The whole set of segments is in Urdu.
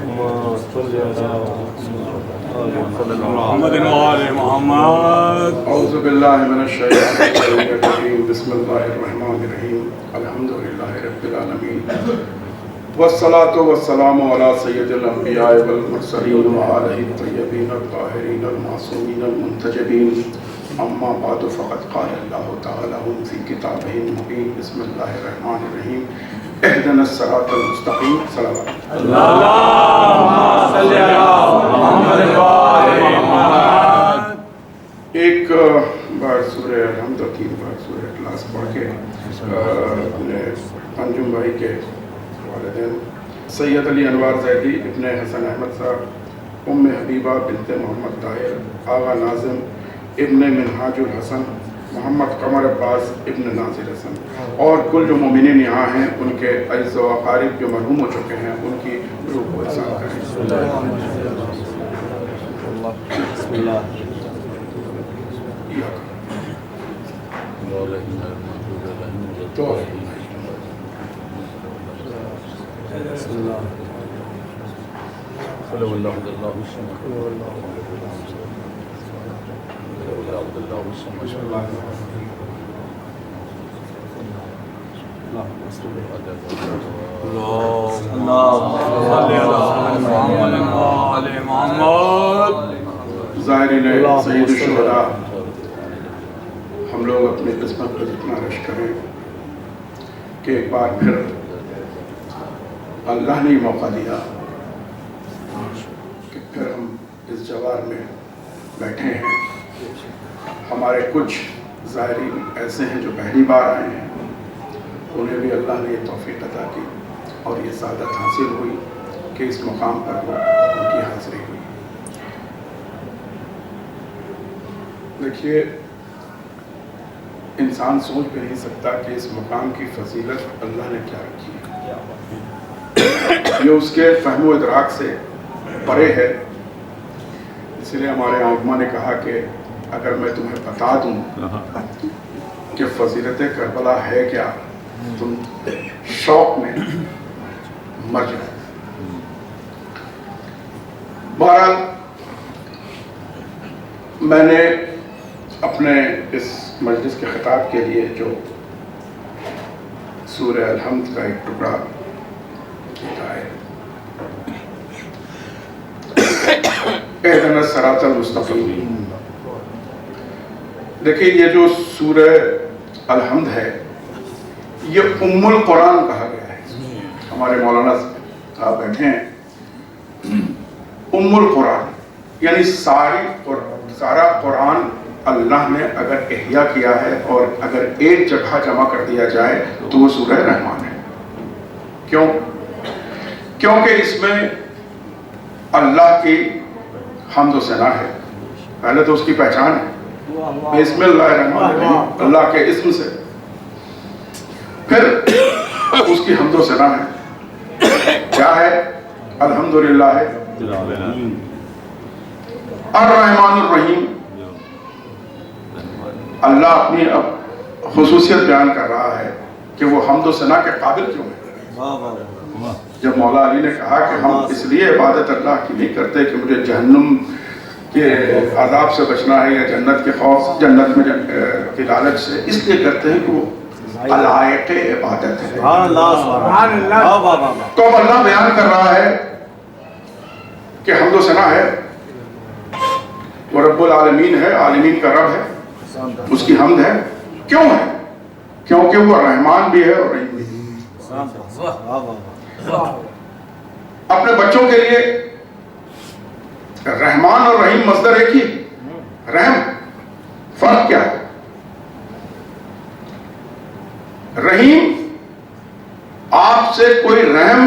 محمد وآل محمد. اعوذ باللہ من الشیطان الرجیم. بسم اللہ الرحمن الرحیم. الحمد للہ رب العالمین والصلاة والسلام علی سید الانبیاء والمرسلین وآلہ الطیبین الطاہرین المعصومین المنتجبین. اما بعد فقد قال اللہ تعالی فی کتابہ المبین. بسم اللہ الرحمن الرحیم. اهدنا الصراط المستقیم. صلوات اللہم صلی علی محمد وآل محمد. ایک بار سورہ الحمد اور 3 بار سورہ اخلاص پڑھ کے اپنے انجم بھائی کے والدین سید علی انوار زیدی ابن حسن احمد صاحب، ام حبیبہ بنت محمد طاہر، آغا ناظم ابن منہاج الحسن، محمد قمر عباس ابن ناظر حسن اور کل جو مومنین یہاں ہیں ان کے عزیز و اقارب جو مرحوم ہو چکے ہیں ان کی روح کو احسان کریں. بسم اللہ. تو بسم اللہ. ظاہرین سید الشہداء، ہم لوگ اپنی قسمت پر اتنا رش کریں کہ ایک بار پھر اللہ نے موقع دیا کہ پھر ہم اس جوار میں بیٹھے ہیں. ہمارے کچھ زائرین ایسے ہیں جو پہلی بار آئے ہیں، انہیں بھی اللہ نے یہ توفیق عطا کی اور یہ سعادت حاصل ہوئی کہ اس مقام پر وہ ان کی حاضری ہوئی. دیکھیے، انسان سوچ بھی نہیں سکتا کہ اس مقام کی فضیلت اللہ نے کیا رکھی ہے. یہ اس کے فہم و ادراک سے پرے ہے. اس لیے ہمارے علماء نے کہا کہ اگر میں تمہیں بتا دوں کہ فضیلت کربلا ہے کیا، تم شوق میں مر جائے. بہرحال میں نے اپنے اس مجلس کے خطاب کے لیے جو سورہ الحمد کا ایک ٹکڑا کیا ہے، اہدنا الصراط المستقیم. دیکھیں، یہ جو سورہ الحمد ہے یہ ام القرآن کہا گیا ہے. ہمارے مولانا صاحب بیٹھے ہیں. ام القرآن یعنی سارا قرآن اللہ نے اگر احیا کیا ہے اور اگر ایک جگہ جمع کر دیا جائے تو وہ سورہ رحمان ہے. کیوں؟ کیونکہ اس میں اللہ کی حمد و ثنا ہے. پہلے تو اس کی پہچان ہے، بسم اللہ الرحمن الرحیم، اللہ کے اسم سے. پھر اس کی حمد و ثنا ہے. کیا ہے؟ الحمدللہ ہے، الرحمن الرحیم. اللہ اپنی اب خصوصیت بیان کر رہا ہے کہ وہ حمد و ثنا کے قابل کیوں ہے. جب مولا علی نے کہا کہ ہم اس لیے عبادت اللہ کی نہیں کرتے کہ مجھے جہنم کے عذاب سے بچنا ہے یا جنت کے خوف، جنت میں کی لالچ سے، اس لیے کرتے ہیں کہ وہ علائق عبادت ہے. تو اب اللہ بیان کر رہا ہے کہ حمد و ثنا ہے، وہ رب العالمین ہے، عالمین کا رب ہے، اس کی حمد ہے. کیوں ہے؟ کیونکہ وہ رحمان بھی ہے اور رحیم بھی ہے. اپنے بچوں کے لیے رحمان اور رحیم مصدر ایک ہی. رحم، فرق کیا ہے؟ رحیم آپ سے کوئی رحم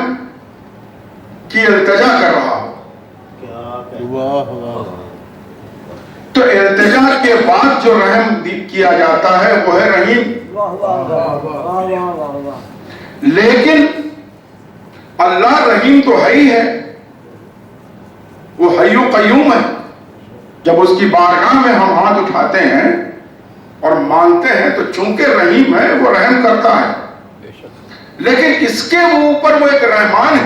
کی التجا کر رہا ہو تو التجا کے بعد جو رحم کیا جاتا ہے وہ ہے رحیم. لیکن اللہ رحیم تو ہے ہی ہے، وہ حی و قیوم ہے. جب اس کی بارگاہ میں ہم ہاتھ اٹھاتے ہیں اور مانتے ہیں تو چونکہ رحیم ہے وہ رحم کرتا ہے، لیکن اس کے اوپر وہ ایک رحمان ہے.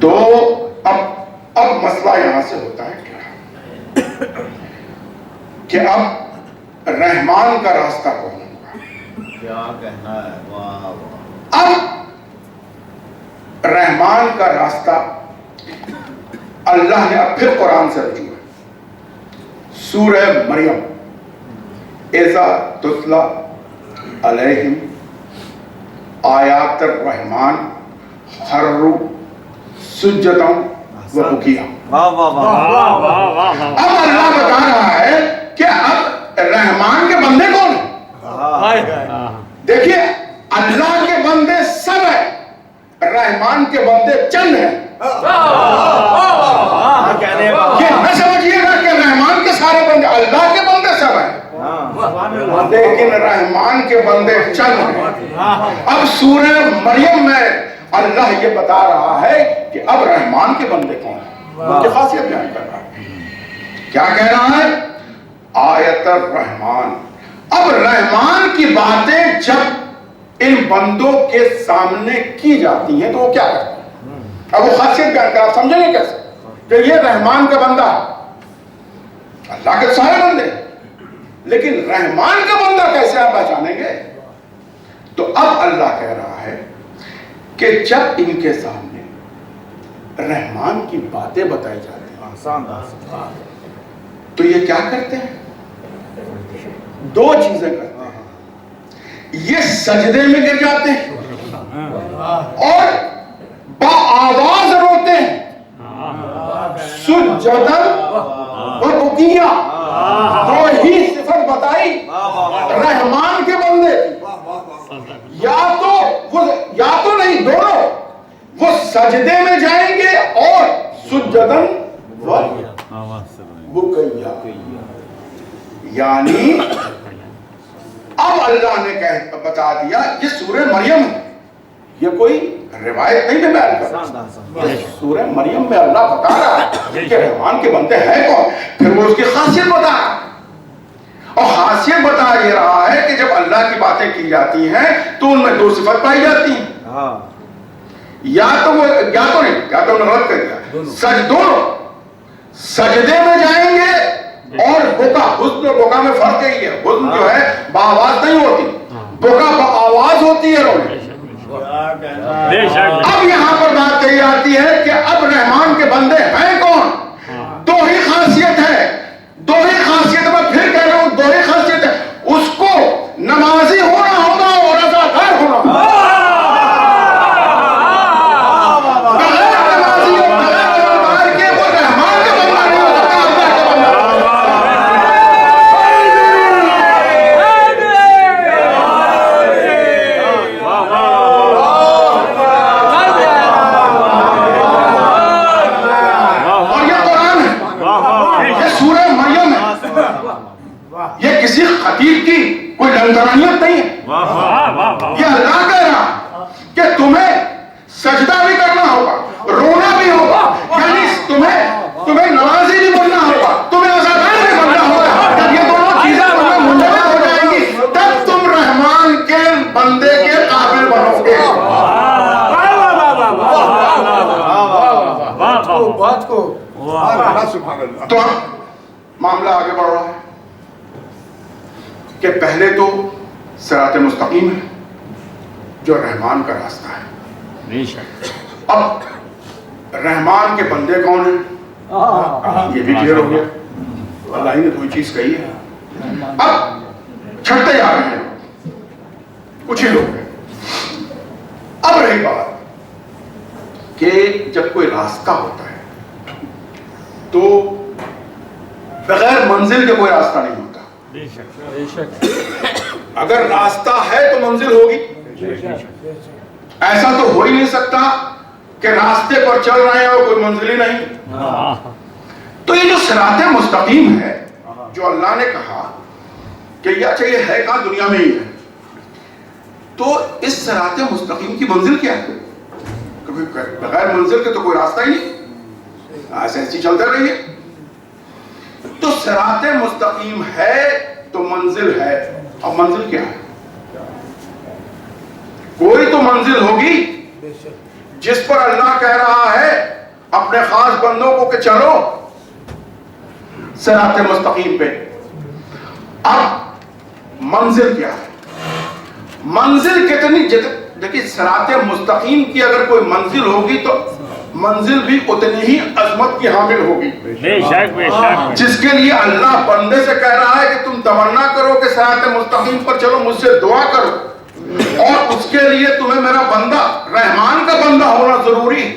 تو اب مسئلہ یہاں سے ہوتا ہے کیا کہ اب رحمان کا راستہ کون ہوگا؟ کیا کہنا ہے، واہ واہ۔ اب رحمان کا راستہ اللہ نے اب پھر قرآن سے رجوع ہے، سورہ مریم، اذا تتلی علیہم آیات الرحمن خروا سجدا وبکیا۔ واہ واہ واہ، اب اللہ بتا رہا ہے کہ اب رحمان کے بندے کون ہیں؟ دیکھیے اللہ کے بندے سب ہیں، رحمان کے بندے چند ہیں۔ یہ نہ سمجھیے گا کہ رحمان کے سارے بندے، اللہ کے بندے سب ہیں لیکن رحمان کے بندے چند ہیں۔ اب سورہ مریم میں اللہ یہ بتا رہا ہے کہ اب رحمان کے بندے کون ہیں، یہ خاصیت بیان کر رہا ہے۔ کیا کہہ رہا ہے؟ آیت الرحمان۔ اب رحمان کی باتیں جب ان بندوں کے سامنے کی جاتی ہیں تو وہ کیا کرتے ہیں؟ اب وہ خاصیت بیان کر، آپ سمجھیں گے کیسے کہ یہ رحمان کا بندہ ہے، اللہ کے سارے بندے، لیکن رحمان کا بندہ کیسے آپ پہچانیں گے؟ تو اب اللہ کہہ رہا ہے کہ جب ان کے سامنے رحمان کی باتیں بتائی جاتی ہیں تو یہ کیا کرتے ہیں؟ دو چیزیں کرتے ہیں، یہ سجدے میں گر جاتے ہیں اور بآواز روتے ہیں، سجداً وبکیا۔ دو ہی صفت بتائی رحمان کے بندے، یا تو نہیں، دونوں، وہ سجدے میں جائیں گے اور سجداً وبکیا، یعنی اب اللہ نے بتا دیا یہ سورہ مریم ہے، یہ کوئی روایت نہیں میں بیان کر رہا، یہ سورہ مریم میں اللہ بتا رہا ہے کہ رحمان کے بندے ہیں کون، پھر وہ اس کی خاصیت بتا رہا ہے، اور خاصیت بتا یہ رہا ہے کہ جب اللہ کی باتیں کی جاتی ہیں تو ان میں دو صفت پائی جاتی ہیں، یا تو انہوں نے غلط کر دیا، دونوں سجدے میں جائیں گے اور بکا، حسن اور بکا میں فرق یہی ہے، حسن جو ہے بآواز نہیں ہوتی، بکا بآواز ہوتی ہے رونے۔ اب یہاں پر بات کہی جاتی ہے کہ اب رحمان کے بندے ہیں کون؟ دو ہی خاصیت ہے، دو ہی خاصیت، میں پھر کہہ رہا ہوں دو ہی خاصیت ہے، اس کو نمازی ہونا ہوگا اور رضاکار ہونا ہوگا۔ بغیر نمازی اور بغیر رضاکار کے وہ رحمان کا بندہ نہیں ہو سکتا، اللہ کا بندہ نہیں ہو سکتا۔ اور یہ قرآن ہے، یہ سورہ مریم ہے، یہ کسی خطیب کی کوئی لنگرانیت نہیں ہے، یہ اللہ کہہ رہا کہ تمہیں سجدہ بھی کرنا ہوگا، رونا بھی ہوگا، یعنی تمہیں نمازی بھی بننا ہوگا، تمہیں عزادار بھی بننا ہوگا۔ جب یہ دونوں چیزیں تمہیں منجمد ہو جائیں گی تب تم رحمان کے بندے کے قابل بنو گے۔ تو اب معاملہ آگے بڑھ رہا ہے کہ پہلے تو صراط مستقیم ہے جو رحمان کا راستہ ہے، اب رحمان کے بندے کون ہیں یہ بھی کلیئر ہو گیا، اللہ ہی نے کوئی چیز کہی ہے۔ اب چھٹے جا رہے ہیں کچھ ہی لوگ ہیں۔ اب رہی بات کہ جب کوئی راستہ ہوتا ہے تو بغیر منزل کے کوئی راستہ نہیں ہوتا، اگر راستہ ہے تو منزل ہوگی، ایسا تو ہو ہی نہیں سکتا کہ راستے پر چل رہے ہیں اور کوئی منزل ہی نہیں۔ تو یہ جو صراط مستقیم ہے جو اللہ نے کہا کہ یہ اچھا یہ ہے کہاں، دنیا میں ہی ہے، تو اس صراط مستقیم کی منزل کیا ہے؟ بغیر منزل کے تو کوئی راستہ ہی نہیں، ایسی چلتے رہیے۔ تو صراط مستقیم ہے تو منزل ہے، اب منزل کیا ہے؟ کوئی تو منزل ہوگی جس پر اللہ کہہ رہا ہے اپنے خاص بندوں کو کہ چلو صراط مستقیم پہ. اب منزل کیا ہے؟ منزل کتنی دیکھیے صراط مستقیم کی اگر کوئی منزل ہوگی تو منزل بھی اتنی ہی عظمت کی حامل ہوگی. بے شک بے شک. جس کے لیے اللہ بندے سے کہہ رہا ہے کہ تم تمنا کرو کہ صراط مستقیم پر چلو، مجھ سے دعا کرو، اور اس کے لیے تمہیں میرا بندہ رحمان کا بندہ ہونا ضروری ہے.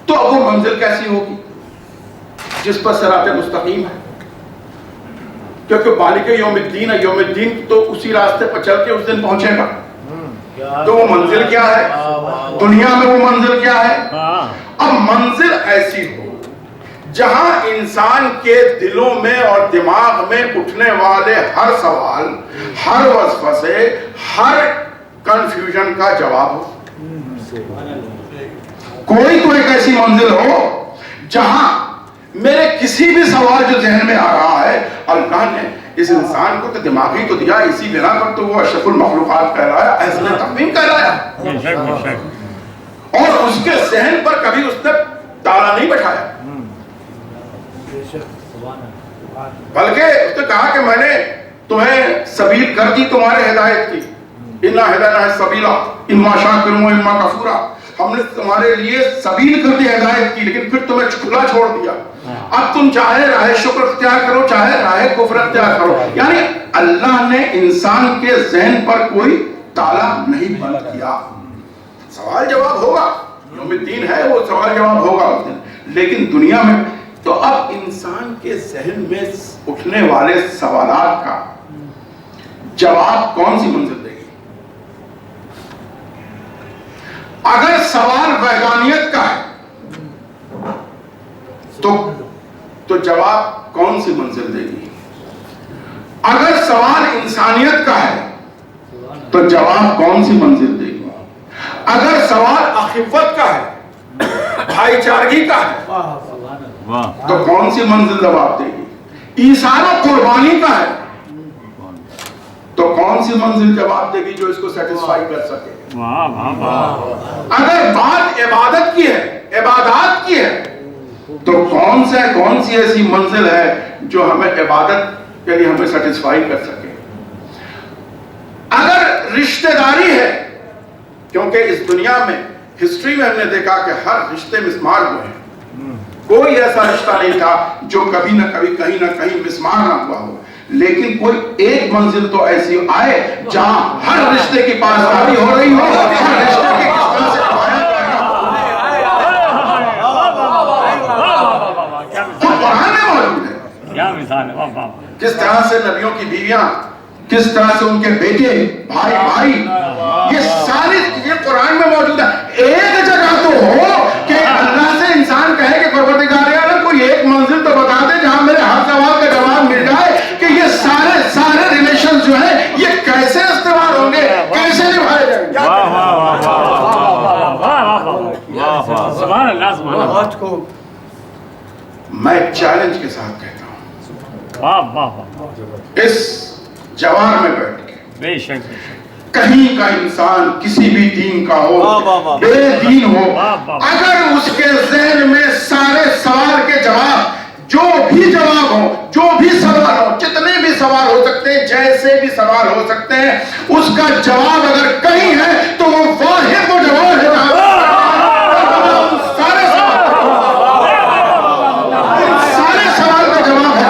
تو اب وہ منزل کیسی ہوگی جس پر صراط مستقیم ہے؟ کیونکہ مالک یوم الدین ہے، یوم الدین تو اسی راستے پر چل کے اس دن پہنچے گا. تو وہ منزل کیا ہے؟ دنیا میں وہ منزل کیا ہے؟ اب منزل ایسی ہو جہاں انسان کے دلوں میں اور دماغ میں اٹھنے والے ہر سوال، ہر وسوسے، ہر کنفیوژن کا جواب ہو. کوئی تو ایک ایسی منزل ہو جہاں میرے کسی بھی سوال جو ذہن میں آ رہا ہے، اللہ نے اس انسان کو تو دماغ ہی تو دیا، اسی بنا پر تو وہ اشرف المخلوقات کہلایا، احسن تقویم کہلایا، اور اس کے ذہن پر کبھی اس نے تالا نہیں بٹھایا، بلکہ اس نے کہا کہ میں نے تمہیں سبیل کر دی تمہارے ہدایت کی. اِنَّا هَدَيْنَاهُ السَّبِيلَ إِمَّا شَاكِرًا وَإِمَّا كَفُورًا. ہم نے تمہارے لیے سبیل کر دی، ہدایت کی، لیکن پھر تمہیں کھلا چھوڑ دیا. اب تم چاہے راہ شکر اختیار کرو، چاہے راہ کفر اختیار کرو. یعنی اللہ نے انسان کے ذہن پر کوئی تالا نہیں بند کیا. سوال جواب ہوگا، یوم الدین ہے، وہ سوال جواب ہوگا اس دن. لیکن دنیا میں تو اب انسان کے ذہن میں اٹھنے والے سوالات کا جواب کون سی منزل دے گی؟ اگر سوال ویدانیت کا ہے تو جواب کون سی منزل دے گی؟ اگر سوال انسانیت کا ہے تو جواب کون سی منزل دے گی؟ اگر سوال اخوت کا ہے، بھائی چارگی کا ہے، تو کون سی منزل جواب دے گی؟ ایثار و قربانی کا ہے تو کون سی منزل جواب دے گی جو اس کو سیٹسفائی کر سکے؟ اگر بات عبادت کی ہے، عبادات کی ہے، تو کون سی ایسی منزل ہے جو ہمیں عبادت کے لیے ہمیں سیٹسفائی کر سکے؟ اگر رشتہ داری ہے، کیونکہ اس دنیا میں ہسٹری میں ہم نے دیکھا کہ ہر رشتے مسمار ہوئے ہیں، کوئی ایسا رشتہ نہیں تھا جو کبھی نہ کبھی کہیں نہ کہیں مسمار نہ ہوا ہو. لیکن کوئی ایک منزل تو ایسی آئے جہاں ہر رشتے کی پاسداری ہو رہی ہو، ہر رشتے کی کس طرح سے قرآن میں موجود ہے. کیا مثال ہے، کس طرح سے نبیوں کی بیویاں، کس طرح سے ان کے بیٹے، بھائی، یہ ساری چیزیں قرآن میں موجود ہے. ایک جگہ تو ہو کہ اللہ سے انسان کہے کہ پروردگار عالم کوئی ایک منزل تو بتا دے جہاں میرے ہر سوال کا جواب مل جائے کہ یہ سارے ریلیشن جو ہیں یہ کیسے استعمال ہوں گے، کیسے نبھائے جائیں گے. سبحان اللہ سبحان اللہ. میں چیلنج کے ساتھ کہتا ہوں، واہ واہ، اس جوار میں بیٹھ کے بے شک کہیں کا انسان کسی بھی دین کا ہو، بے دین ہو، اگر اس کے ذہن میں سارے سوال کے جواب، جو بھی جواب ہو، جو بھی سوال ہو، جتنے بھی سوال ہو سکتے ہیں، جیسے بھی سوال ہو سکتے ہیں، اس کا جواب اگر کہیں ہے تو وہ واحد وہ جواب ہے سارے سوال کا جواب ہے.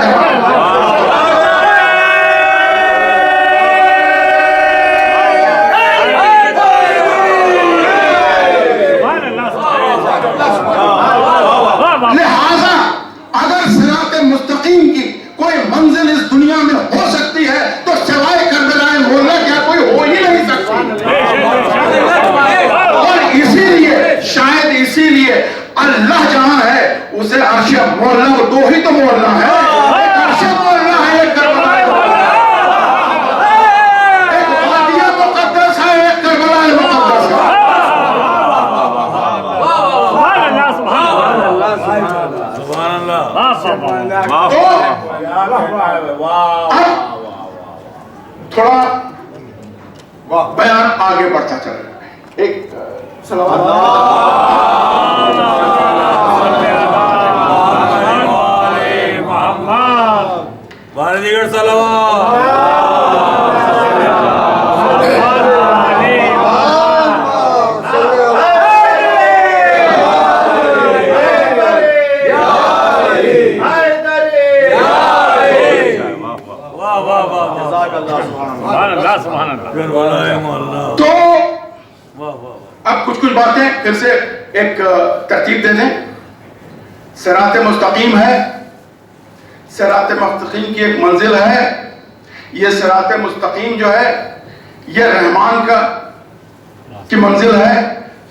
لہذا اگر صراط مستقیم کی کوئی منزل اس دنیا میں ہو سکتی ہے تو سوائے کربلا مولا کیا کوئی ہو ہی نہیں سکتی. اور شاید اسی لیے اللہ جہاں ہے اسے عرش مولا، دو ہی تو مولا ہے، ایک عرش مولا ہے، ایک کربلا ہے، ایک وادی مقدس ہے، ایک کربلا مقدس ہے. تھوڑا بیان آگے بڑھتا چلا، ایک صلوات کچھ باتیں پھر سے ایک ترتیب دے دیں. صراط مستقیم ہے, صراط مستقیم کی ایک منزل ہے. یہ صراط مستقیم جو ہے یہ رحمان کی منزل ہے.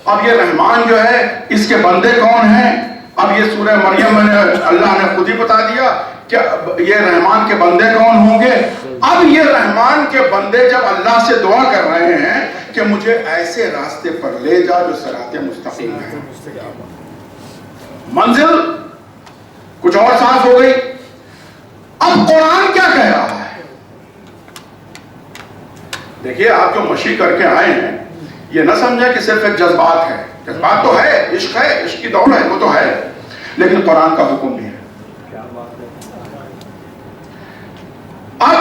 اب یہ رحمان جو ہے اس کے بندے کون ہیں؟ اب یہ سورہ مریم میں اللہ نے خود ہی بتا دیا کہ یہ رحمان کے بندے کون ہوں گے. اب یہ رحمان کے بندے جب اللہ سے دعا کر رہے ہیں کہ مجھے ایسے راستے پر لے جا جو صراط مستقیم ہے, منزل کچھ اور صاف ہو گئی. اب قرآن کیا کہہ رہا ہے؟ دیکھیے, آپ جو مشی کر کے آئے ہیں یہ نہ سمجھیں کہ صرف ایک جذبات ہے. جذبات تو ہے, عشق ہے, عشق کی دوڑ ہے, وہ تو ہے, لیکن قرآن کا حکم بھی ہے. اب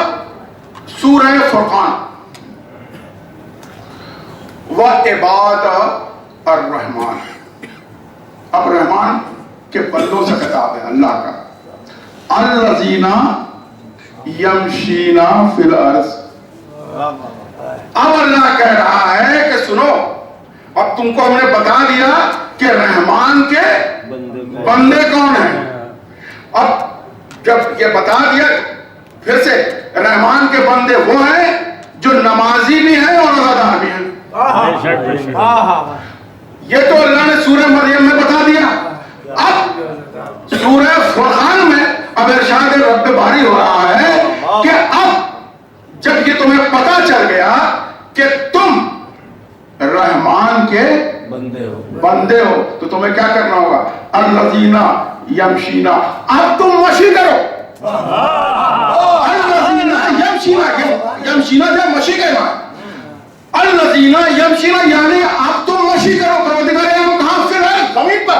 سورہ فرقان, وعباد الرحمن. اب رحمان کے بندوں سے خطاب ہے اللہ کا. الذین یمشین فی الارض. اب اللہ کہہ رہا ہے کہ سنو, اب تم کو ہم نے بتا دیا کہ رحمان کے بندے کون ہیں. اب جب یہ بتا دیا پھر سے, رحمان کے بندے وہ ہیں جو نمازی بھی ہیں اور روزہ بھی ہیں. یہ تو اللہ نے سورہ مریم میں بتا دیا. اب سورہ فرقان میں اب ارشاد رب باری ہو رہا ہے کہ اب جب یہ تمہیں پتا چل گیا کہ تم رحمان کے بندے ہو تو تمہیں کیا کرنا ہوگا؟ الذین یمشینا. اب تم مشی کرو. الذین یمشینا جب مشی کرنا, الذین یمشینا یعنی اب تم مشی کرو. پروردگار عالم کہاں پھر ہے؟ زمین پر.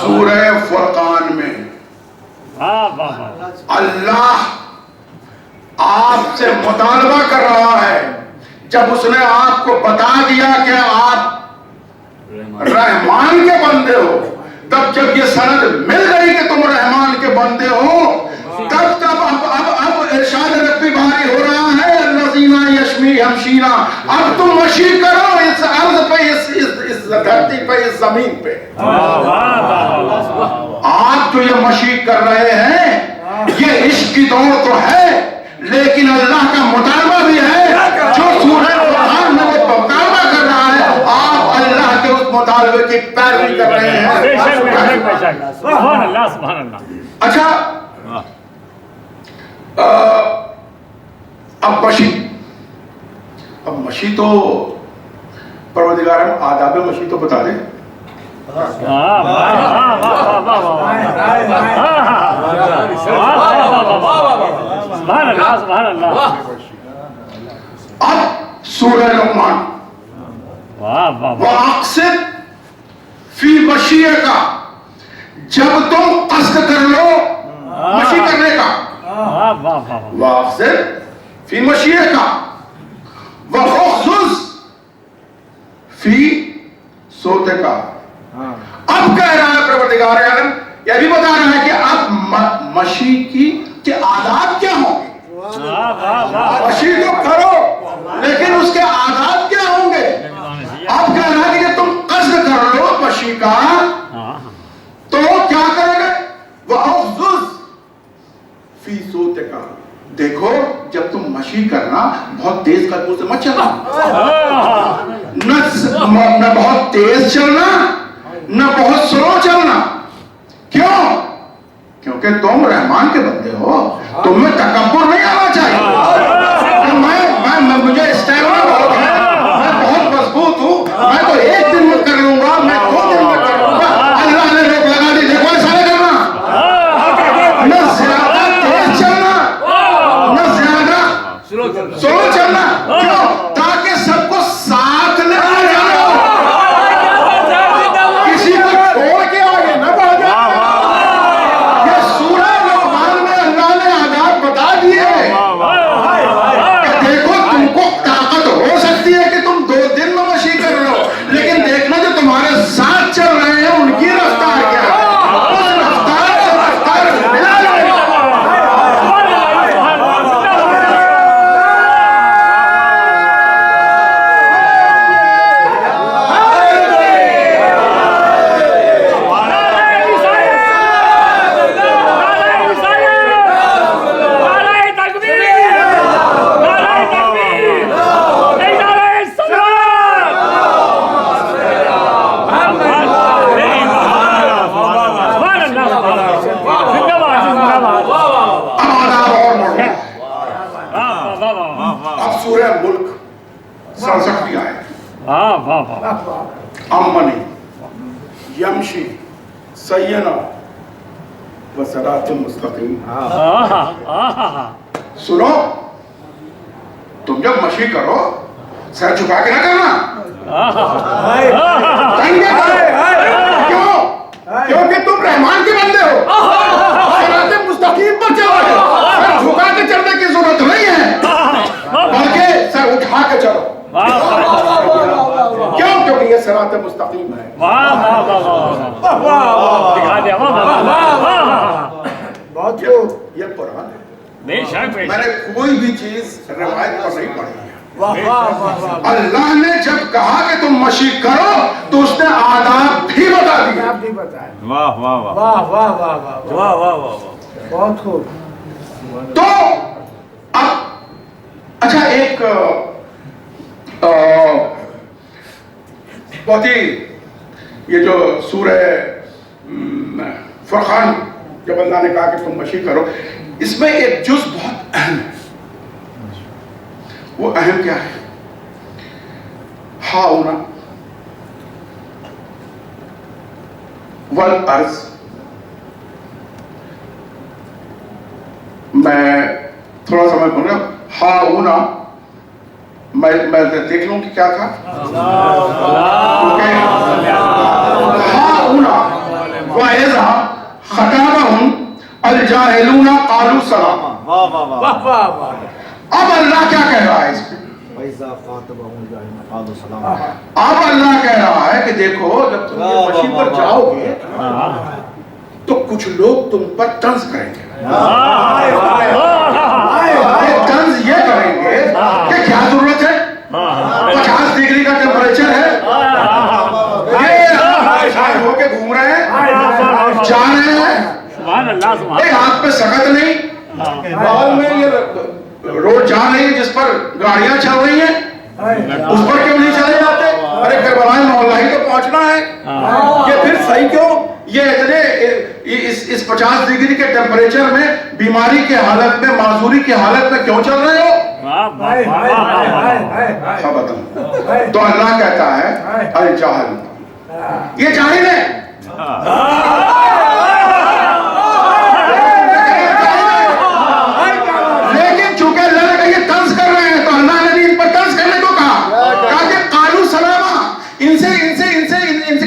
سورہ فرقان میں اللہ آپ سے مطالبہ کر رہا ہے. جب اس نے آپ کو بتا دیا کہ آپ رحمان کے بندے ہو, تب جب یہ سند مل گئی کہ تم رحمان کے بندے ہو, تب اب ارشاد ربی بھاری ہو رہا ہے الذین یمشینا. اب تم مشی کرو اس ارض پہ, اس دھرتی پہ, اس زمین پہ. آپ جو یہ مشی کر رہے ہیں یہ عشق کی دوڑ تو ہے, لیکن اللہ کا مطالبہ بھی ہے. جو سورہ فرقان میں وہ مطالبہ کر رہا ہے, آپ اللہ کے اس مطالبے کی پیروی کر رہے ہیں. سبحان اللہ, سبحان اللہ. اچھا, اب مشی تو پروردگار آداب مشی تو بتا دیں. سبحان اللہ, سبحان اللہ. اب سورہ لقمان, واقصد فی مشیئک کا, جب تم قصد کر لو مشی کرنے کا, واقصد فی مشیئک کا, واخذ فی صوتک کا. اب کہہ رہا ہے پروردگار عالم, یہ بھی بتا رہا ہے کہ اب مشی کے آداب کیا ہوں گے. مشی تو کرو لیکن اس کے آداب کیا ہوں گے. اب کہہ رہا ہے کہ تم قصد کر لو مشی کا تو کیا کرے گا؟ وَأَغْضُضْ فِي صَوْتِكَ. دیکھو جب تم مشی کرنا بہت تیز قدموں سے مت چلنا, نہ بہت تیز چلنا نہ بہت سلو چلنا. کیوں؟ کیونکہ تم رحمان کے بندے ہو, تم میں تکبر نہیں آنا چاہیے. مجھے اسٹیمنا بہت ہے, میں بہت مضبوط ہوں, میں تو ایک دن میں کر لوں گا, میں 2 دن میں کر لوں گا. اللہ نے روک لگا دی, دیکھو ایسا نہیں کرنا. نہ زیادہ تیز چلنا نہ زیادہ سلو چلنا. کیوں؟ تاکہ سب کو ساتھ لے جاؤ, کسی کو چھوڑ کے آگے نہ بڑھ جاؤ. یہ سورہ لقمان میں اللہ نے آداب بتا دیے کہ دیکھو تم کو طاقت ہو سکتی ہے کہ تم 2 دن میں مشی کر لو, لیکن دیکھنا جو تمہارے ساتھ چل رہے ہیں ان کی رفتار کیا ہے. اس رفتار سے رفتار ملا لو. سورہ ملک 67 آئے واہ واہ واہ امنی یمشی سینا وصراط مستقیم. سنو تم جب مشی کرو سر جھکا کے نہ کرنا. کیوں؟ کیونکہ تم رحمان کے بندے ہو. صراط مستقیم پر چلو. سر جھکا کے چلنے کی ضرورت نہیں ہے بلکہ سر اٹھا کے چلو. کیوں؟ کیونکہ یہ صراط مستقیم ہے. یہ قرآن ہے. میں نے کوئی بھی چیز روایت پر نہیں پڑھی ہے. اللہ نے جب کہا کہ تم مشی کرو تو اس نے آداب بھی بتا دیے. واہ واہ واہ واہ واہ بہت خوب. تو اب اچھا ایک بہت ہی یہ جو سورہ فرقان جب اللہ نے کہا کہ تم مشی کرو اس میں ایک جز بہت اہم ہے. وہ اہم کیا ہے؟ ہاؤنا والارض. میں تھوڑا سا میں بول رہا ہوں ہاؤنا. میں دیکھ لوں کہ کیا تھا. ہاؤنا وَإِذَا خَطَبَهُمْ الْجَاهِلُونَ قَالُوا سَلَامًا. اب اللہ کیا کہہ رہا ہے اس میں؟ اب اللہ کہہ رہا ہے کہ دیکھو جب تم یہ مشی پر جاؤ گے تو کچھ لوگ تم پر طنز کریں گے. طنز یہ کریں گے کہ کیا ضرورت ہے 50 ڈگری کا ٹیمپریچر ہے یہ ہو کے گھوم رہے ہیں جا رہے ہیں ایک ہاتھ پہ سکت نہیں بغل میں یہ روڈ جا رہی ہے جس پر گاڑیاں چل رہی ہیں اس پر کیوں نہیں چلے جاتے؟ ارے کربلائے محلہ ہی تو پہنچنا ہے. یہ پھر صحیح کیوں یہ اتنے اس 50 ڈگری کے ٹیمپریچر میں بیماری کے حالت میں معذوری کی حالت میں کیوں چل رہے ہو؟ تو اللہ کہتا ہے الجاہل. یہ جاہل ہے. لیکن چونکہ اللہ نے کہا یہ طنز کر رہے ہیں تو اللہ نے بھی ان پر طنز کرنے کو کہا کہ قالوا سلاما. ان سے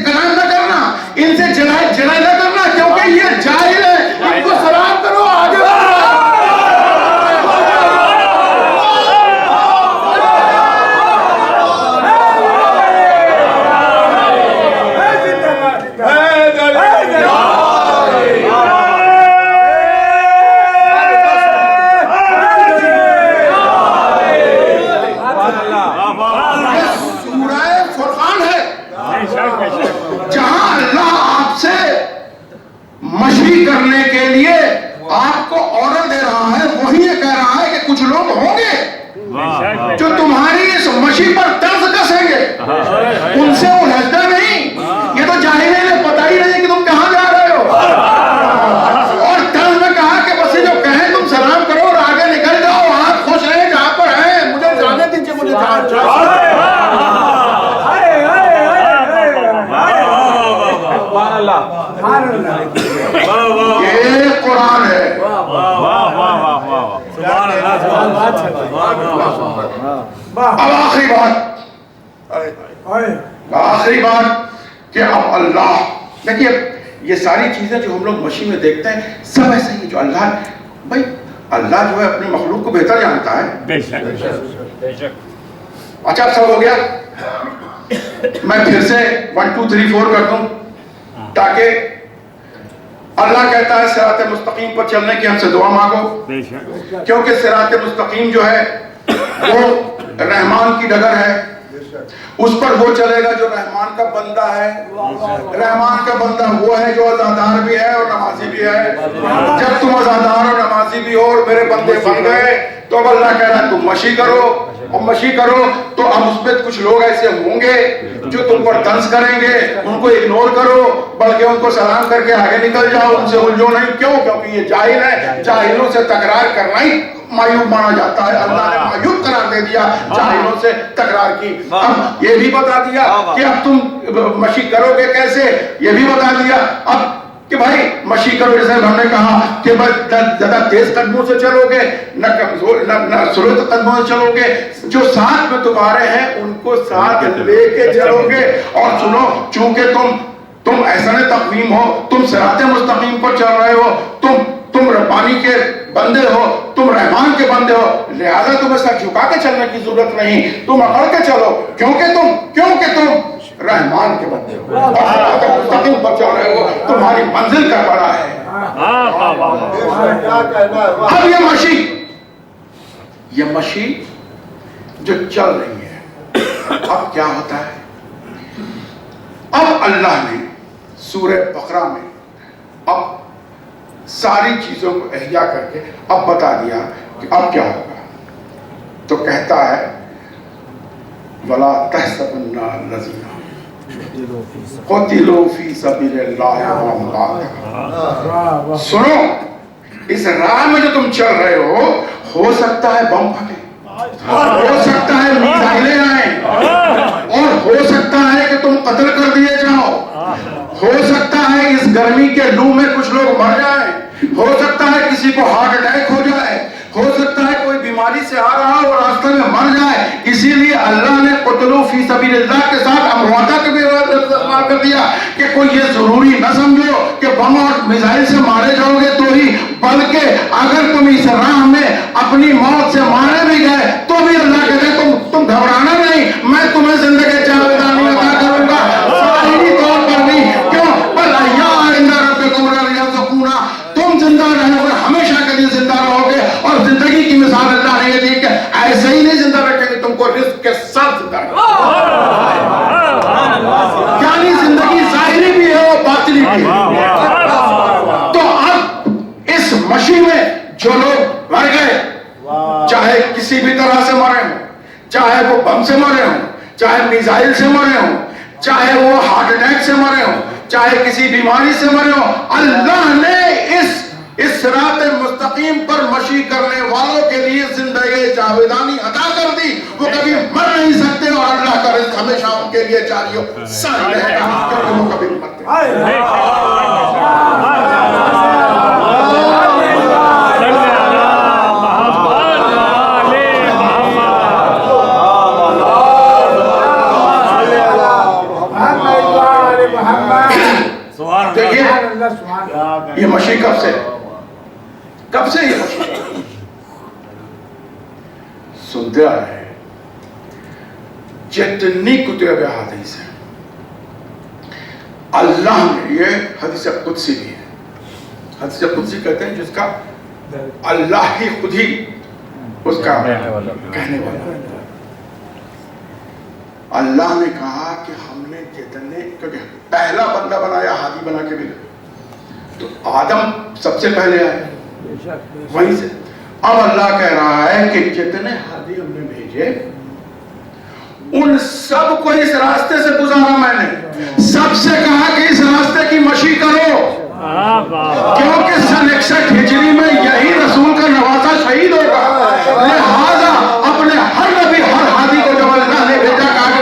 کلام نہ کرنا, ان سے جلائے نہ کرنا کیونکہ یہ جاہل ہے. ان کو سلام کرو آگے کرنے کے لیے آپ کو آرڈر دے رہا ہے. وہی یہ کہہ رہا ہے کہ کچھ لوگ ہوں گے جو تمہاری اس مشی پر طنز کسیں گے. ان سے الجھنا نہیں. یہ تو جاہل ہے, پتہ ہی نہیں کہ تم کہاں جا رہے ہو. اور طنز میں کہا کہ بس جو کہیں تم سلام کرو اور آگے نکل جاؤ. آپ خوش رہیں جہاں پر ہیں. مجھے جانے دیجیے. مجھے یہ قرآن ہے. اب آخری بات کہ اب اللہ دیکھیے یہ ساری چیزیں جو ہم لوگ مشین میں دیکھتے ہیں سب ایسے ہی جو اللہ بھائی اللہ جو ہے اپنے مخلوق کو بہتر جانتا ہے. اچھا اب سب ہو گیا. میں پھر سے 1 2 3 4 کر دوں تاکہ اللہ کہتا ہے صراط مستقیم پر چلنے کی ہم سے دعا مانگو کیونکہ صراط مستقیم جو ہے وہ رحمان کی ڈگر ہے. اس پر وہ چلے گا جو رحمان کا بندہ ہے. رحمان کا بندہ وہ ہے جو عزادار بھی ہے اور نمازی بھی ہے. جب تم عزادار اور نمازی بھی ہو اور میرے بندے بن گئے تو اب اللہ کہہ رہا ہے تم مشی کرو. اور مشی کرو تو اب اس میں کچھ لوگ ایسے ہوں گے جو تم پر طنز کریں گے. ان کو اگنور کرو بلکہ ان کو سلام کر کے آگے نکل جاؤ. ان سے الجھو نہیں. کیوں؟ کیونکہ یہ جاہل ہے. جاہلوں سے تکرار کرنا ہی معیوب مانا جاتا ہے. اللہ نے معیوب قرار دے دیا جاہلوں سے تکرار کی. اب یہ بھی بتا دیا کہ اب تم مشی کرو گے کیسے, یہ بھی بتا دیا اب کہ بھائی مشی کرو, جیسے ہم نے کہا کہ زیادہ تیز قدموں سے چلو گے, نہ کمزور نہ سلو قدموں سے چلو گے, جو ساتھ میں تمہارے ہیں ان کو ساتھ لے کے چلو گے. اور سنو, چونکہ تم احسن تقویم ہو, تم صراط مستقیم پر چل رہے ہو, تم ربانی کے بندے ہو, تم رحمان کے بندے ہو, لہذا تمہیں سر جھکا کے چلنے کی ضرورت نہیں, تم اکڑ کے چلو, کیونکہ تم رحمان کے بندے ہو اور صراط مستقیم پر چل رہے ہو, تمہاری منزل کا بڑا ہے. اب یہ مشی جو چل رہی ہے, اب کیا ہوتا ہے؟ اب اللہ نے سورہ بقرہ میں اب ساری چیزوں کو احیا کر کے اب بتا دیا کہ اب کیا ہوگا. تو کہتا ہے وَلَا تَحْسَبُنَّ الَّذِينَ قُتِلُوا فِي سَبِيلِ اللَّهِ أَمْوَاتًا. سنو, اس راہ میں جو تم چل رہے ہو سکتا ہے بم پھٹے, ہو سکتا ہے میزائلیں آئیں, اور ہو سکتا ہے کہ تم قتل کر دیے جاؤ, ہو سکتا ہے اس گرمی کے لو میں کچھ لوگ مر جائیں, ہو سکتا ہے کسی کو ہارٹ اٹیک ہو جائے, ہو سکتا ہے کوئی بیماری سے آ رہا ہو اور راستے میں مر جائے. اسی لیے اللہ نے قتلوا فی سبیل اللہ کے ساتھ امواتا کا بھی استعمال کر دیا کہ کوئی یہ ضروری نہ سمجھو کہ بم اور میزائل سے مارے جاؤ گے تو ہی, بلکہ اگر تم اس راہ میں اپنی موت سے مارے بھی گئے تو بھی اللہ کہتے تم گھبرانا نہیں, میں تمہیں زندگی جاویدانی عطا کروں گا. ظاہری طور پر نہیں, کیوں, بل احیاء عند ربکم یرزقون, تم زندہ رہو گے, ہمیشہ کے لیے زندہ رہو گے. اور زندگی کی مثال اللہ نے یہ دی کہ ایسے ہی نہیں زندہ رکھیں گے, تم کو رزق کے ساتھ زندہ رکھیں گے. یعنی زندگی ظاہری بھی ہے اور باطنی بھی ہے. تو اب اس مشی میں جو لوگ مر گئے, چاہے کسی بھی طرح سے مرے ہوں, چاہے وہ بم سے مرے ہوں, چاہے میزائل سے مرے ہوں, چاہے وہ ہارٹ اٹیک سے مرے ہوں, چاہے کسی بیماری سے مرے ہوں, اللہ نے اس صراط مستقیم پر مشی کرنے والوں کے لیے زندگی جاویدانی عطا کر دی. وہ کبھی مر نہیں سکتے اور اللہ کا رزق ہمیشہ ان کے لیے جاری ساری رہے گا, کیونکہ وہ کبھی نہیں مرتے. دیکھیے یہ مشی کب سے یہ مشی سنتے آ رہے ہیں. جتنی کتب حدیث ہیں اللہ نے, یہ حدیث قدسی بھی ہے, حدیث قدسی کہتے ہیں جس کا اللہ ہی خود ہی اس کا کہنے والا. اللہ نے کہا کہ ہم نے جتنے, کیونکہ پہلا بندہ بنایا ہادی بنا کے بھی, تو آدم سب سے پہلے آئے وہیں سے. اب اللہ کہہ رہا ہے کہ جتنے ہادی ہم نے بھیجے ان سب کو اس راستے سے گزارا میں نے, سب سے کہا کہ اس راستے کی مشی کرو, کیونکہ سن 61 ہجری میں یہی رسول کا نوازا شہید ہوگا. لہذا اپنے ہر نبی ہر ہادی کو جب اللہ نے بھیجا کہا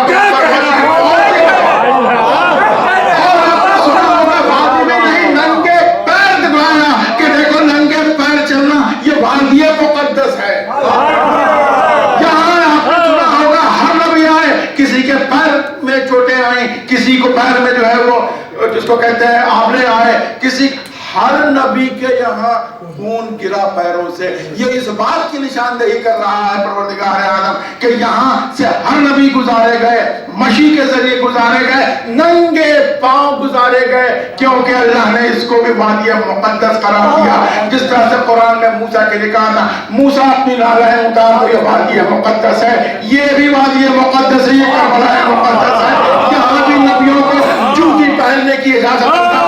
یہ مقدس ہے. یہاں آپ نے سنا ہوگا ہر نبی آئے, کسی کے پیر میں چوٹیں آئیں, کسی کو پیر میں جو ہے وہ جس کو کہتے ہیں آبلے آئے, کسی, ہر نبی کے یہاں خون گرا پیروں سے. یہ اس بات کی نشاندہی کر رہا ہے پروردگار عالم کہ یہاں سے ہر نبی گزارے گئے, مشی کے ذریعے گزارے گئے, ننگے پاؤں گزارے گئے, کیونکہ اللہ نے اس کو بھی وادی مقدس قرار دیا. جس طرح سے قرآن میں موسیٰ کے لکھا تھا, موسیٰ اپنی نالہیں اتار تو یہ وادی مقدس ہے, یہ بھی وادی مقدس ہے, یہ کربلا مقدس ہے. یہاں بھی نبیوں کو جوتی پہننے کی اجازت نہیں.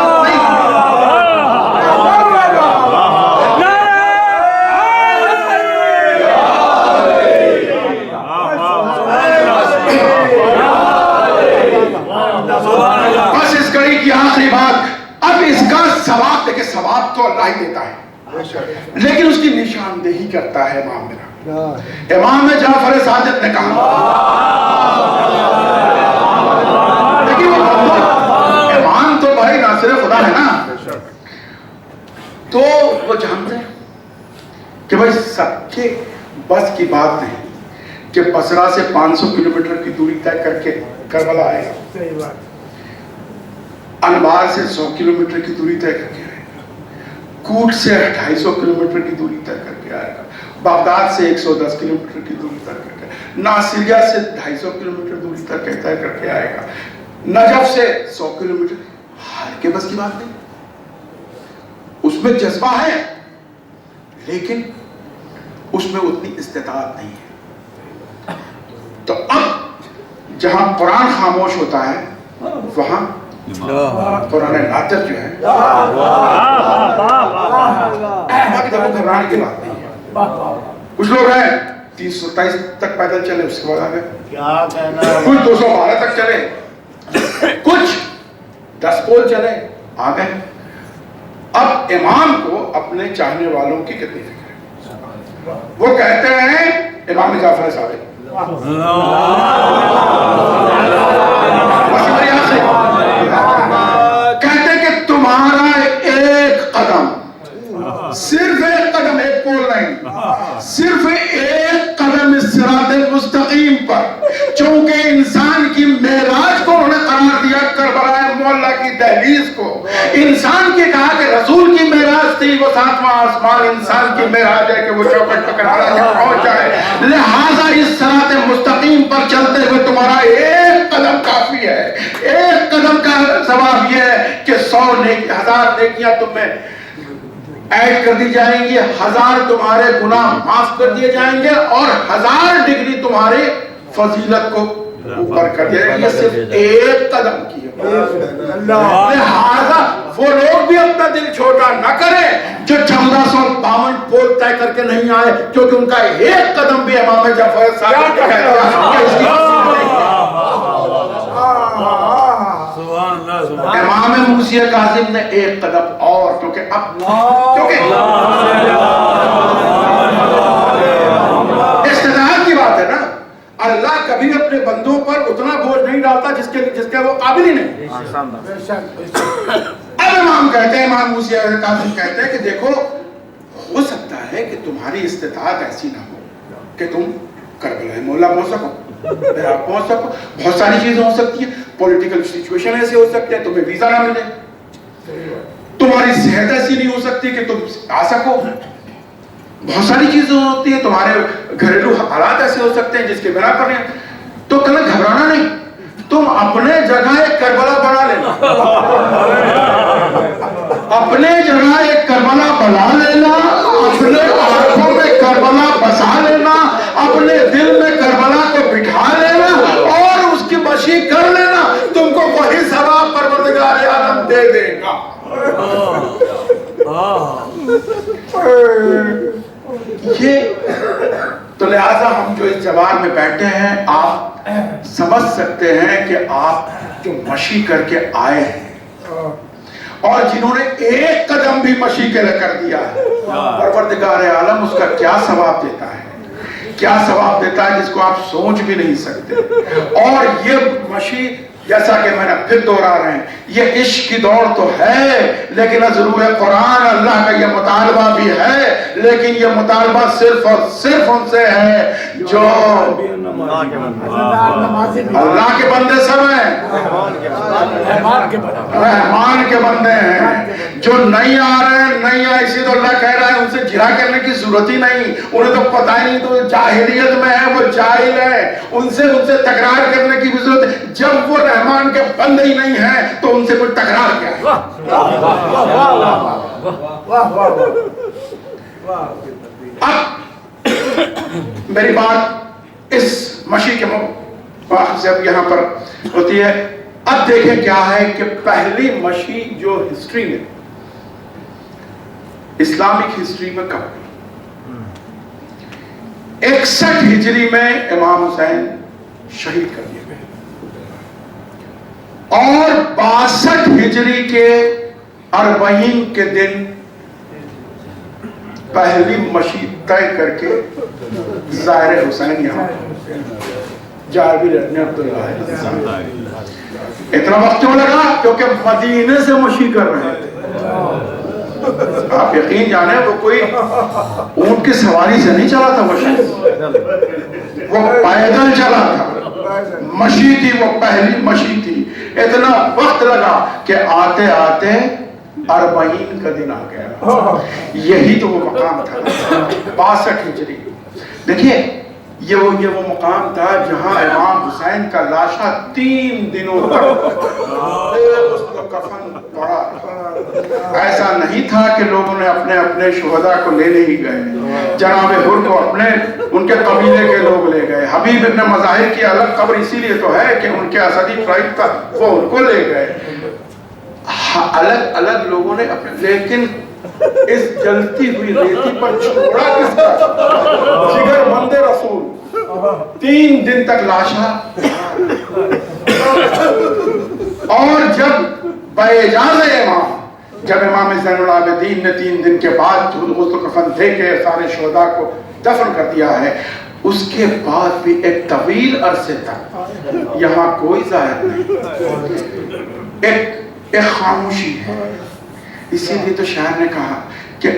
ثواب تو اللہ ہی دیتا ہے, لیکن اس کی نشاندہی کرتا ہے امام میرا. امام جعفر صادق نے کہا، لیکن وہ امام تو بھائی ناصر خدا ہے نا، تو وہ جانتے ہیں کہ بھائی سب کے بس کی بات نہیں کہ بصرہ سے 500 کلومیٹر کی دوری طے کر کے کربلا آئے گا، انبار سے 100 کلومیٹر کی دوری طے کر کے آئے گا، کوٹ سے 250 کلومیٹر کی دوری طے کر کے آئے گا، بغداد سے 110 کلومیٹر کی دوری طے کر کے، ناصریہ سے 250 کلومیٹر دوری طے کر کے آئے گا، نجف سے 100 کلومیٹر، ہر کے بس کی بات نہیں، اس میں جذبہ ہے لیکن اس میں اتنی استطاعت نہیں ہے۔ تو اب جہاں قرآن خاموش ہوتا ہے وہاں قرآن ناطق جو ہے گھبرانے کی بات نہیں ہے۔ کچھ لوگ ہیں 327 تک پیدل چلے، اس کے بعد آگے کیا کہنا ہے؟ کچھ 212 تک چلے، کچھ 10 پول چلے، آگے۔ اب امام کو اپنے چاہنے والوں کی کتنی فکر ہے؟ وہ کہتے ہیں امام جعفر صادق کہتے ہیں کہ تمہارا ایک قدم، صرف ایک قدم، ایک پول نہیں، صرف ایک قدم اس صراط مستقیم پر، چونکہ انسان کی معراج کو انہوں نے قرار دیا کربلا مولا کی دہلیز کو، انسان کے کہا کہ رسول کی معراج تھی وہ 7واں آسمان، انسان کی معراج ہے کہ وہ چوکٹ پکڑا تک پہنچ جائے، لہذا اس صراط مستقیم پر چلتے ہوئے تمہارا ایک قدم کافی ہے، ایک قدم کا ثواب یہ ہے کہ 1000 نیکیاں تمہیں ایڈ کر دی جائیں گی، 1000 تمہارے گناہ معاف کر دیے جائیں گے، اور 1000 ڈگری تمہارے فضیلت کو اوپر کر دیا جائے گا۔ یہ صرف ایک قدم کی ہے۔ لہذا وہ لوگ بھی اپنا دل چھوٹا نہ کریں جو 1452 پول طے کر کے نہیں آئے، کیونکہ ان کا ایک قدم بھی امام جعفر صادق کا ہے۔ امام موسی کاظم نے ایک قدم اور، کیونکہ استطاعت کی بات ہے نا، اللہ کبھی اپنے بندوں پر اتنا بوجھ نہیں ڈالتا جس کے وہ قابل ہی نہیں۔ اب امام کہتے ہیں، امام موسی کاظم کہتے ہیں کہ دیکھو ہو سکتا ہے کہ تمہاری استطاعت ایسی نہ ہو کہ تم کربلا مولا پہنچ سکو، آپ پہنچ سکو، بہت ساری چیزیں ہو سکتی ہیں، پولیٹیکل سچویشن ایسے ہو سکتے ہیں تمہیں ویزا نہ ملے، تمہاری صحت ایسی نہیں ہو سکتی کہ تم آ سکو، بہت ساری چیزیں ہوتی ہیں، تمہارے گھریلو حالات ایسے ہو سکتے ہیں جس کے بنا پر نہیں، تو کل گھبرانا نہیں، تم اپنے جگہ ایک کربلا بنا لینا، اپنے جگہ ایک کربلا بنا لینا، اپنے آنکھوں میں کربلا بسا لینا، اپنے دل میں کربلا کو بٹھا لینا اور اس کی مشی کر لینا، تم کو وہی ثواب پروردگار عالم دے دے گا۔ یہ تو لہذا ہم جو اس جوار میں بیٹھے ہیں، آپ سمجھ سکتے ہیں کہ آپ جو مشی کر کے آئے ہیں اور جنہوں نے ایک قدم بھی مشی کے لئے کر دیا ہے، پروردگار عالم اس کا کیا ثواب دیتا ہے، کیا ثواب دیتا ہے جس کو آپ سوچ بھی نہیں سکتے۔ اور یہ مشی جیسا کہ میں نے پھر دوہرا رہے ہیں، یہ عشق کی دوڑ تو ہے، لیکن ضرور قرآن اللہ کا یہ مطالبہ بھی ہے، لیکن یہ مطالبہ صرف اور صرف ان سے ہے جو اللہ کے بندے سب ہیں، رحمان کے بندے ہیں، جو نہیں آ رہے ہیں نہیں آئے، اسی تو اللہ کہہ رہا ہے ان سے جرا کرنے کی ضرورت ہی نہیں، انہیں تو پتہ ہی نہیں، تو جاہلیت میں ہے، وہ جاہل ہے، ان سے تکرار کرنے کی بھی ضرورت ہے، جب وہ رحمان کے بندے ہی نہیں ہیں تو ان سے کوئی تکرار کیا ہے۔ اب میری بات اس مشی کے سے اب یہاں پر ہوتی ہے، اب دیکھیں کیا ہے کہ پہلی مشی جو ہسٹری میں، اسلامک ہسٹری میں کب 61 ہجری میں امام حسین شہید کر دیے گئے، اور 62 ہجری کے 40 کے دن پہلی مشی طے کر کے ظاہر حسین یہاں جابر بن عبداللہ اتنا وقت کیوں لگا؟ کیونکہ مدینے سے مشی کر رہے تھے. آپ یقین جانیں وہ کوئی اونٹ کی سواری سے نہیں چلا تھا مشی, وہ پیدل چلا تھا. مشی تھی, وہ پہلی مشی تھی. اتنا وقت لگا کہ آتے آتے 40 کا دن آ گیا. یہی تو وہ مقام تھا 62 ہجری. دیکھیے یہ وہ مقام تھا جہاں امام حسین کا لاشا 3 دنوں تک کفن پڑا. ایسا نہیں تھا کہ لوگوں نے اپنے اپنے شہداء کو لینے ہی گئے. جناب حر کو اپنے ان کے قبیلے کے لوگ لے گئے. حبیب ابن مظاہر کی الگ قبر اسی لیے تو ہے کہ ان کے اسدی ٹرائب تھا, وہ ان کو لے گئے. الگ الگ لوگوں نے اپنے, لیکن اس جلتی ہوئی ریتی پر چھوڑا کس کا؟ جگر بند رسول. 3 دن تک لاشا. اور جب باجاز امام, جب امام زین العابدین نے 3 دن کے بعد غسل کفن دے کے سارے شہداء کو دفن کر دیا ہے, اس کے بعد بھی ایک طویل عرصے تک یہاں کوئی ظاہر نہیں, ایک خاموشی ہے. اسی لیے تو شاعر نے کہا کہ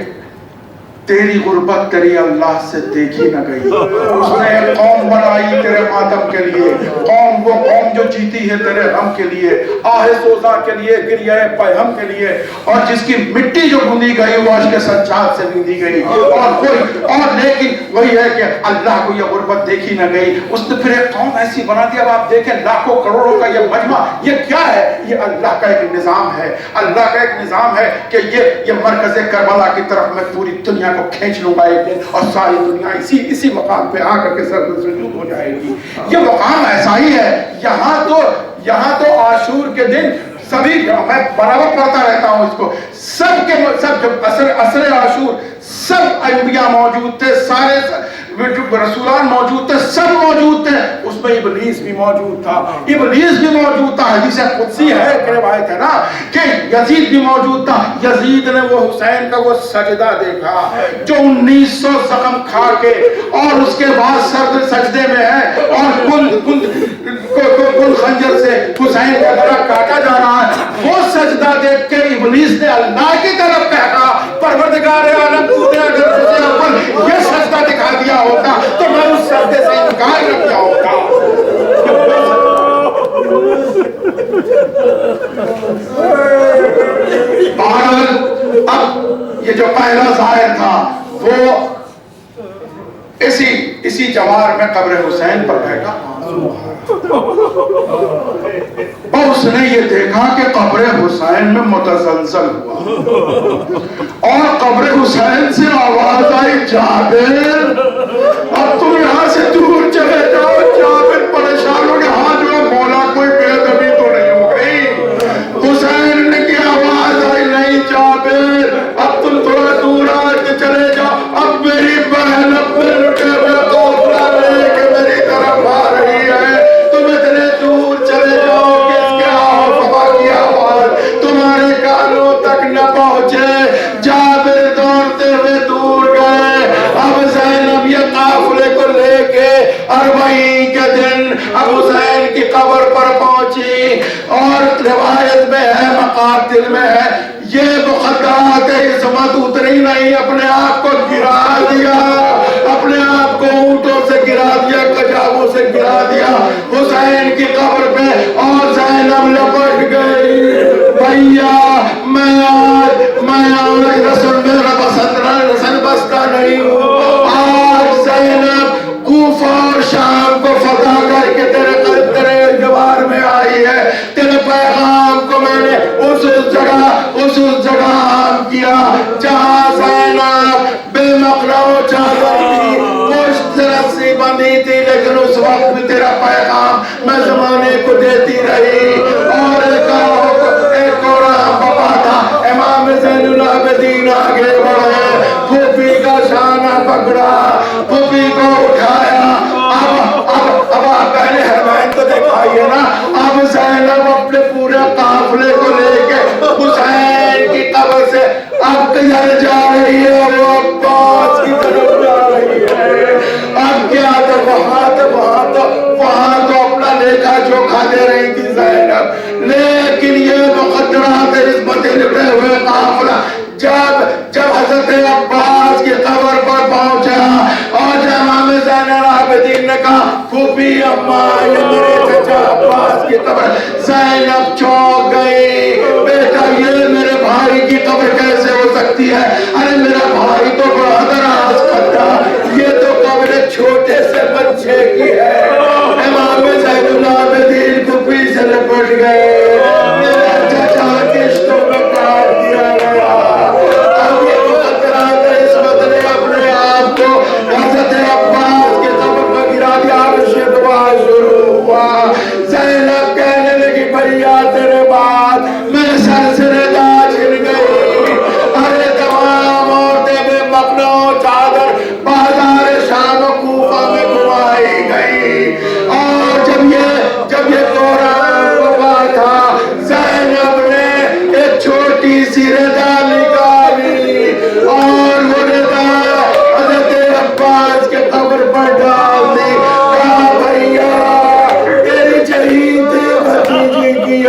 تیری غربت تیری اللہ سے دیکھی نہ گئی. اس نے ایک قوم بنائی تیرے ماتم کے لیے, قوم وہ قوم جو جیتی ہے تیرے غم کے لیے, آہ سوزا کے لیے, گریہ پیہم کے لیے, اور جس کی مٹی جو گوندی گئی وہ عشق سجاد سے گوندی گئی. اور لیکن وہی ہے کہ اللہ کو یہ غربت دیکھی نہ گئی. اس نے پھر ایک قوم ایسی بنا دی. اب آپ دیکھیں لاکھوں کروڑوں کا یہ مجمع, یہ کیا ہے؟ یہ اللہ کا ایک نظام ہے. اللہ کا ایک نظام ہے کہ یہ مرکز کربلا کی طرف میں پوری دنیا کو کھینچ لوں گا ایک دن, اور ساری دنیا اسی مقام پہ آ کر کے سر سجود ہو جائے گی. یہ مقام ایسا ہی ہے. یہاں تو عاشور کے دن سبھی, میں برابر پڑھتا رہتا ہوں اس کو, سب جب عصر عاشور سب انبیاء موجود تھے, سارے رسولان موجود تھے, سب موجود تھے. اس میں ابلیس بھی موجود تھا. حدیث قدسی ہے, ایک روایت ہے نا کہ یزید بھی موجود تھا. یزید نے وہ حسین کا وہ سجدہ دیکھا جو 1900 زخم کھا کے, اور اس کے بعد سر سجدے میں ہے, اور کل خنجر سے حسین کا گلا کاٹا جا رہا ہے. وہ سجدہ دیکھ کے ابلیس نے اللہ کی طرف کہا, پروردگار عالم تو نے اگر مجھے اول یہ سجدہ دکھا دیا ہوتا تو میں اس سجدے سے انکار نہ کیا ہوتا. بہرحال اب یہ جو پہلا ظاہر تھا وہ اسی جوار میں قبر حسین پر بیٹھا. اس نے یہ دیکھا کہ قبر حسین میں متزلزل ہوا, اور قبر حسین سے آواز آئی, جابر اب تم یہاں سے دور چلے جاؤ. جابر پریشان ہو گیا, ہاں جو مولا کوئی بے ادبی تو نہیں ہو گئی؟ حسین نے کی آواز آئی, نہیں جابر اب تم تھوڑا دور آ کے چلے جاؤ. اب میری بہن اپنے لٹے ہوئے دوسرا لے کے میری طرف آ رہی ہے, تم اتنے دور چلے جاؤ کہ اس کے آفا کی آواز تمہارے کانوں تک نہ پہنچے. جابر دوڑتے ہوئے دور گئے. اب زینب یہ قافلے کو لے کے 40 کے دن اب حسین کی قبر پر پہنچی, اور روایت میں ہے, مقاتل میں ہے, یہ مقدرات عظمت اتری نہیں, اپنے آپ کو گرا دیا, اپنے آپ کو اونٹوں سے گرا دیا, کجاووں سے گرا دیا حسین کی قبر پہ, اور زینب لپٹ گئی. بھیا میں رسول میرا پسند بستا نہیں ہوں. آج زینب کوفہ اور شام کو فتح کر کے تیرے جوار میں آئی ہے. تیرے پیغام کو میں نے اس جگہ عام کیا جہاں زینب بے مقرع چادر کی پشت سے رسی بندھی تھی, لیکن اس وقت بھی تیرا پیغام میں زمانے کو دیتی رہی. اور ایک اور بابا تھا, امام زین العابدین آگے بڑھے, پھوپھی کا شانہ پکڑا, پھوپھی کو اٹھایا. اب آپ پہلے حرمین تو دکھائیے نا. اب زینب اپنے پورے قافلے کو لے کے حسین کی قبر سے اب کدھر جا رہی ہے؟ وہ دے رہی تھی زینب، لیکن یہ مقدرات نسبت لکھے ہوئے قافلہ جب حضرت عباس کی قبر پر پہنچا اور جب امام زین العابدین نے کہا پھوپھی اماں یہ میرے چچا عباس کی قبر، زینب چونک گئی، بیٹا یہ میرے بھائی کی قبر کیسے ہو سکتی ہے؟ ارے میرا بھائی تو بڑا دراز کرتا، یہ تو قبر چھوٹے سے بچے کی ہے۔ امام زین العابدین کو پیچھے لپٹ گئے، میرا چچا کشتوں میں کاٹ دیا گیا۔ اب یہ مقدرات اس وقت نے اپنے آپ کو حضرت عباس کی قبر پر گرا دیا، عرش دعا شروع ہوا۔ زینب کہنے لگی بھیا تیرے بعد میں سر سے ردا چھن گئی، ارے تمام عورتیں بے مقنع چادر بازار شام و کوفہ میں گھمائی گئی، اور جب یہ دوران وبا تھا زینب نے ایک چھوٹی سی ردا نکالی اور وہ ردا حضرت عباس کے قبر پر ڈال دی، کہا بھیا تیری شہید بھتیجی کی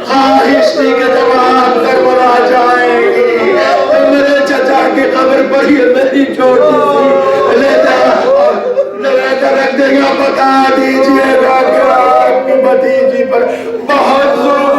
خواہش تھی کہ جب آپ کربلا جائیں گی تو میرے چچا کی قبر پر یہ میری چھوٹی سی لیتا رکھ دے گا، بتا دیجئے گا کہ آپ کی بھتیجی پر بہت ظلم